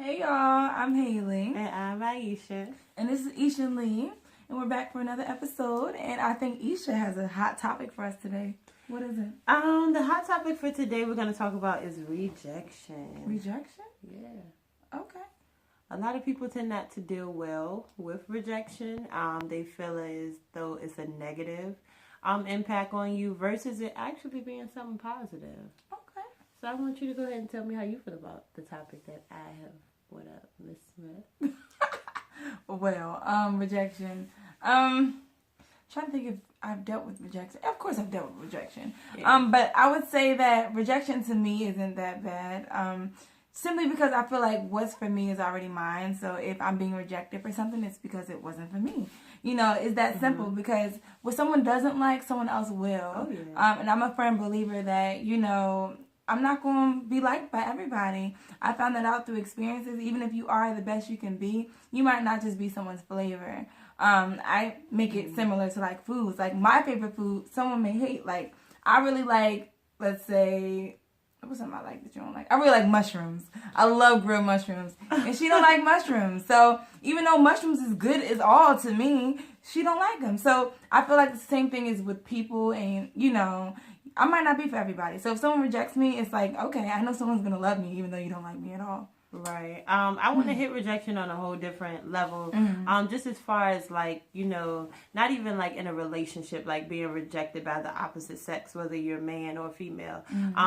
Hey y'all, I'm Haley. And I'm Aisha. And this is Isha Lee. And we're back for another episode. And I think Isha has a hot topic for us today. What is it? The hot topic for today we're going to talk about is rejection. Rejection? Yeah. Okay. A lot of people tend not to deal well with rejection. They feel as though it's a negative impact on you versus it actually being something positive. Okay. So I want you to go ahead and tell me how you feel about the topic that I have. What up, Miss Smith? Well, rejection. Trying to think if I've dealt with rejection. Of course I've dealt with rejection. Yeah. But I would say that rejection to me isn't that bad. Simply because I feel like what's for me is already mine. So if I'm being rejected for something, it's because it wasn't for me. You know, it's that simple. Because what someone doesn't like, someone else will. Oh, yeah. And I'm a firm believer that, you know, I'm not going to be liked by everybody. I found that out through experiences. Even if you are the best you can be, you might not just be someone's flavor. I make it similar to like foods. Like my favorite food, someone may hate. Like I really like, let's say, what's something I like that you don't like? I really like mushrooms. I love grilled mushrooms. And she don't like mushrooms. So even though mushrooms is good as all to me, she don't like them. So I feel like the same thing is with people, and you know, I might not be for everybody. So if someone rejects me, it's like, okay, I know someone's going to love me even though you don't like me at all. Right. I want to hit rejection on a whole different level. Just as far as like, you know, not even like in a relationship, like being rejected by the opposite sex, whether you're man or female.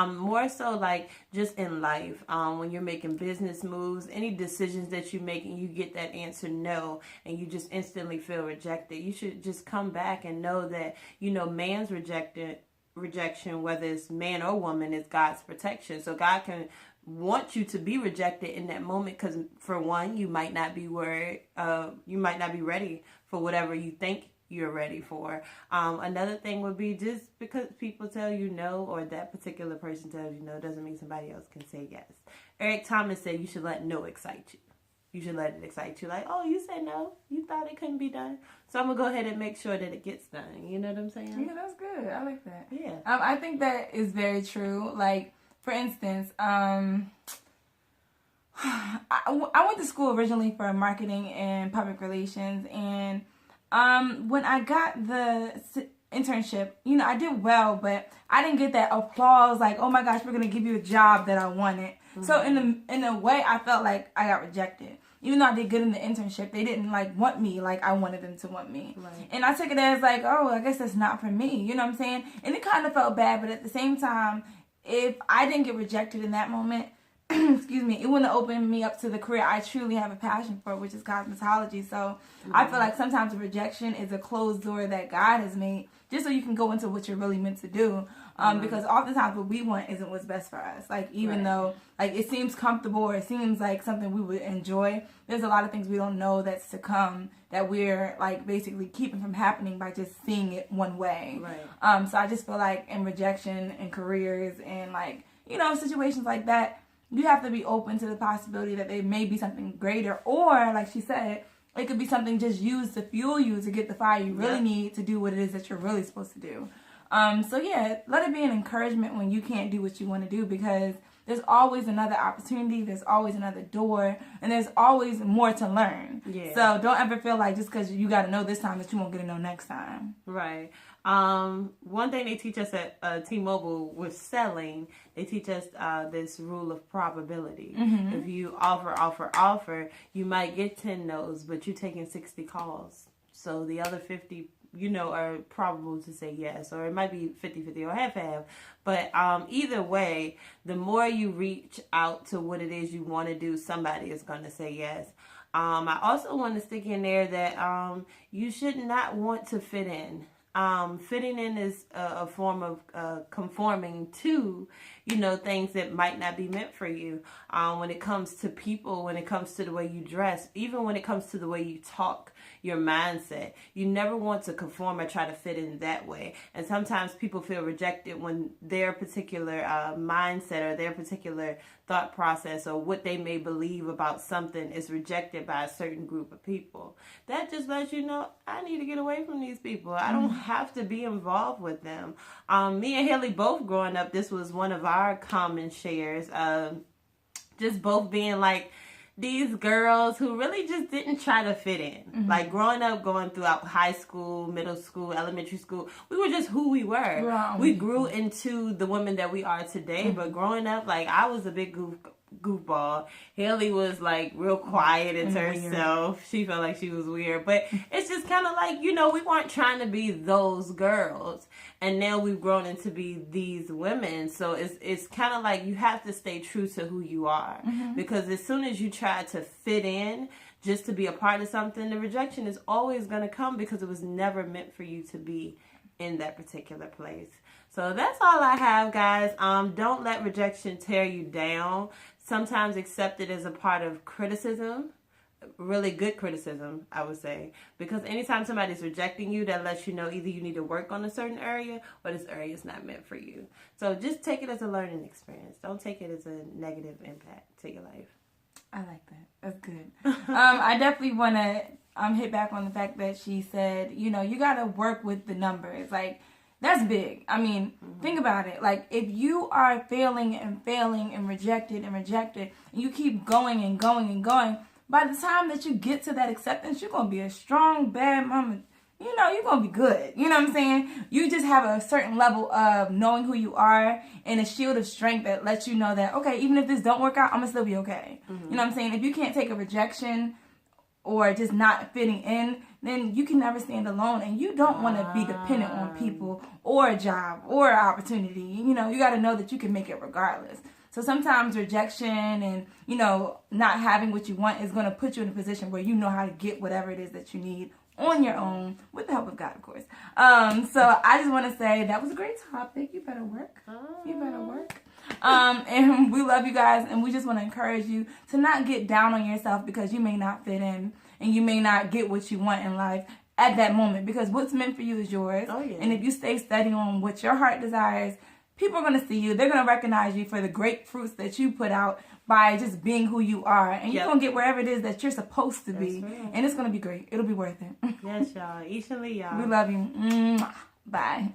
More so like just in life, when you're making business moves, any decisions that you make and you get that answer no, and you just instantly feel rejected, you should just come back and know that, you know, man's rejection, whether it's man or woman, is God's protection. So God can want you to be rejected in that moment because, for one, you might not be you might not be ready for whatever you think you're ready for. Another thing would be just because people tell you no, or that particular person tells you no, doesn't mean somebody else can say yes. Eric Thomas said you should let no excite you. You should let it excite you. Like, oh, you said no. You thought it couldn't be done. So I'm going to go ahead and make sure that it gets done. You know what I'm saying? Yeah, that's good. I like that. Yeah. I think that is very true. Like, for instance, I went to school originally for marketing and public relations. And when I got the internship, you know, I did well, but I didn't get that applause. Like, oh my gosh, we're going to give you a job that I wanted. So in a way, I felt like I got rejected. Even though I did good in the internship, they didn't like want me like I wanted them to want me. Right. And I took it as like, oh, I guess that's not for me. You know what I'm saying? And it kind of felt bad, but at the same time, if I didn't get rejected in that moment, excuse me, it wouldn't have opened me up to the career I truly have a passion for, which is cosmetology. So I feel like sometimes rejection is a closed door that God has made just so you can go into what you're really meant to do. Because oftentimes what we want isn't what's best for us. Like, even though, like, it seems comfortable or it seems like something we would enjoy, there's a lot of things we don't know that's to come that we're, like, basically keeping from happening by just seeing it one way. Right. So I just feel like in rejection and careers and, like, you know, situations like that, you have to be open to the possibility that there may be something greater, or, like she said, it could be something just used to fuel you to get the fire you really need to do what it is that you're really supposed to do. So yeah, let it be an encouragement when you can't do what you want to do, because there's always another opportunity, there's always another door, and there's always more to learn. Yeah. So don't ever feel like just because you got to know this time that you won't get to know next time. Right. One thing they teach us at T-Mobile with selling, they teach us this rule of probability. If you offer, you might get 10 no's, but you're taking 60 calls. So the other 50, you know, are probable to say yes, or it might be 50-50 or half-half. But either way, the more you reach out to what it is you want to do, somebody is going to say yes. I also want to stick in there that you should not want to fit in. Fitting in is a form of conforming to, you know, things that might not be meant for you. When it comes to people, when it comes to the way you dress, even when it comes to the way you talk, your mindset, you never want to conform or try to fit in that way. And sometimes people feel rejected when their particular mindset or their particular thought process or what they may believe about something is rejected by a certain group of people. That just lets you know, I need to get away from these people. I don't have to be involved with them. Me and Haley both growing up, this was one of our common shares. Just both being like, these girls who really just didn't try to fit in. Mm-hmm. Like growing up, going throughout high school, middle school, elementary school, we were just who we were. Wow. We grew into the women that we are today. But growing up, like I was a big goofball. Haley was like real quiet into herself. She felt like she was weird. But it's just kind of like, we weren't trying to be those girls. And now we've grown into be these women. So it's kind of like you have to stay true to who you are. Mm-hmm. Because as soon as you try to fit in just to be a part of something, the rejection is always going to come because it was never meant for you to be in that particular place. So that's all I have, guys. Don't let rejection tear you down. Sometimes accept it as a part of criticism. Really good criticism, I would say. Because anytime somebody's rejecting you, that lets you know either you need to work on a certain area or this area is not meant for you. So just take it as a learning experience. Don't take it as a negative impact to your life. I like that. That's good. I definitely want to hit back on the fact that she said, you got to work with the numbers. Like, that's big. I mean, think about it. Like, if you are failing and rejected, and you keep going and going and going, by the time that you get to that acceptance, you're going to be a strong, bad mama. You're going to be good. You know what I'm saying? You just have a certain level of knowing who you are and a shield of strength that lets you know that, okay, even if this don't work out, I'm going to still be okay. Mm-hmm. You know what I'm saying? If you can't take a rejection or just not fitting in, then you can never stand alone. And you don't want to be dependent on people or a job or an opportunity. You got to know that you can make it regardless. So sometimes rejection and, not having what you want is going to put you in a position where you know how to get whatever it is that you need on your own, with the help of God, of course. So I just want to say that was a great topic. You better work. You better work. And we love you guys, and we just want to encourage you to not get down on yourself because you may not fit in and you may not get what you want in life at that moment, because what's meant for you is yours. Oh, yeah. And if you stay steady on what your heart desires, people are going to see you. They're going to recognize you for the great fruits that you put out by just being who you are. And you're going to get wherever it is that you're supposed to be. Right. And it's going to be great. It'll be worth it. Yes, y'all. Each and y'all. We love you. Bye.